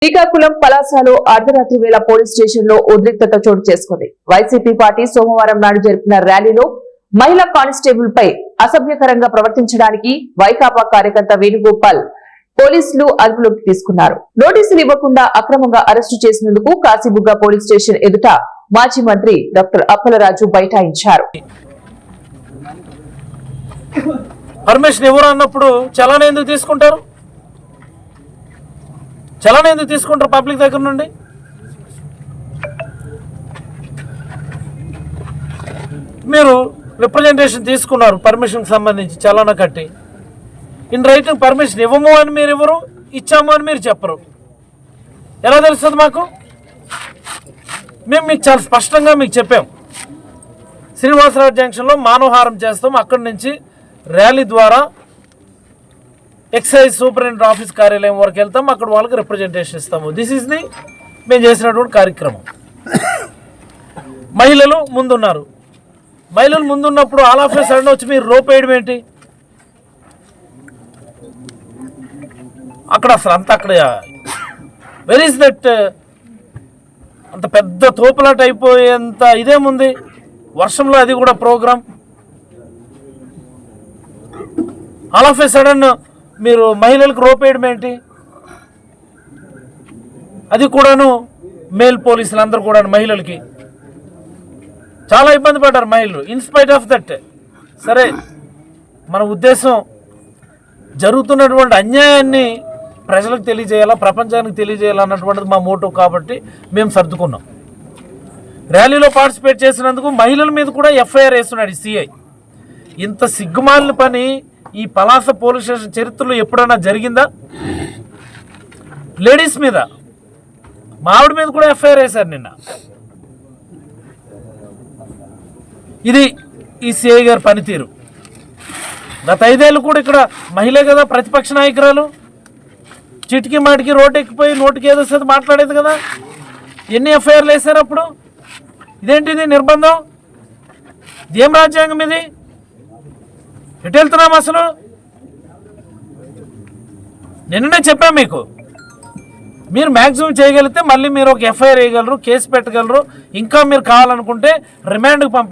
శ్రీకాకుళం పలాసలో అర్ధరాత్రి వేళ police station లో ఉద్రిక్తత చోటు చేసుకుంది. వైసీపీ పార్టీ సోమవారం నాడు జరిపిన ర్యాలీలో మహిళా కానిస్టేబుల్ పై అసభ్యకరంగా ప్రవర్తించడానికి వైకాపా కార్యకర్త వేణుగోపాల్ పోలీసులు అదుపులోకి తీసుకున్నారు. నోటీసులు ఇవ్వకుండా అక్రమంగా అరెస్టు చేసినందుకు కాశీబుగ్గ పోలీస్ స్టేషన్ ఎదుట మాజీ మంత్రి డాక్టర్ అప్పలరాజు బైఠాయించారు. పర్మిషన్ ఎవరు అన్నప్పుడు చలానా ఎందుకు తీసుకుంటారు? చలానా ఎందుకు తీసుకుంటారు పబ్లిక్ దగ్గర నుండి? మీరు రిప్రజెంటేషన్ తీసుకున్నారు పర్మిషన్కి సంబంధించి చలానా కట్టి, ఇన్ రైటింగ్ పర్మిషన్ ఇవ్వము అని మీరు ఎవరు, ఇచ్చాము అని మీరు చెప్పరు. ఎలా తెలుస్తుంది మాకు? మేము మీకు చాలా స్పష్టంగా మీకు చెప్పాం. శ్రీనివాసరావు జంక్షన్లో మానవహారం చేస్తాం, అక్కడి నుంచి ర్యాలీ ద్వారా ఎక్సైజ్ సూపరింటెండెంట్ ఆఫీస్ కార్యాలయం వరకు వెళ్తాం, అక్కడ వాళ్ళకి రిప్రజెంటేషన్ ఇస్తాము. దిస్ ఈజ్ ది మేము చేసినటువంటి కార్యక్రమం. మహిళలు ముందున్నారు. మహిళలు ముందున్నప్పుడు ఆల్ ఆఫ్ ఏ సడన్ వచ్చి మీరు రోప్ వేయడం ఏంటి? అక్కడ అసలు అంత అక్కడ వెర్ ఈస్ దట్? అంత పెద్ద తోపులాట అయిపోయేంత ఇదేముంది వర్షంలో? అది కూడా programme. All of a sudden మీరు మహిళలకు రోప్ వేయడం ఏంటి? అది కూడాను మేల్ పోలీసులు అందరూ కూడా మహిళలకి చాలా ఇబ్బంది పడ్డారు మహిళలు. ఇన్స్పైట్ ఆఫ్ దట్, సరే మన ఉద్దేశం జరుగుతున్నటువంటి అన్యాయాన్ని ప్రజలకు తెలియజేయాలా, ప్రపంచానికి తెలియజేయాలా అన్నటువంటిది మా మోటో. కాబట్టి మేము సర్దుకున్నాం. ర్యాలీలో పార్టిసిపేట్ చేసినందుకు మహిళల మీద కూడా ఎఫ్ఐఆర్ వేస్తున్నాడు సిఐ. ఇంత సిగ్గుమాలిన పని ఈ పలాస పోలీస్ స్టేషన్ చరిత్రలో ఎప్పుడైనా జరిగిందా? లేడీస్ మీద, మా ఆవిడ మీద కూడా ఎఫ్ఐఆర్ వేశారు నిన్న. ఇది ఈ సిఐ గారి పనితీరు. గత 5 ఏళ్ళు కూడా ఇక్కడ మహిళే కదా ప్రతిపక్ష నాయకురాలు. చిటికి మాటికి రోడ్డు ఎక్కిపోయి నోటికి ఏదో వస్తుంది మాట్లాడేది కదా. ఎన్ని ఎఫ్ఐఆర్లు వేశారు అప్పుడు? ఇదేంటిది నిర్బంధం? ఇదేం రాజ్యాంగం ఇది? ఎటు వెళ్తున్నాం అసలు? నిన్ననే చెప్పాం మీకు, మీరు మ్యాక్సిమం చేయగలిగితే మళ్ళీ మీరు ఒక ఎఫ్ఐఆర్ వేయగలరు, కేసు పెట్టగలరు. ఇంకా మీరు కావాలనుకుంటే రిమాండ్కి పంపించగలరు.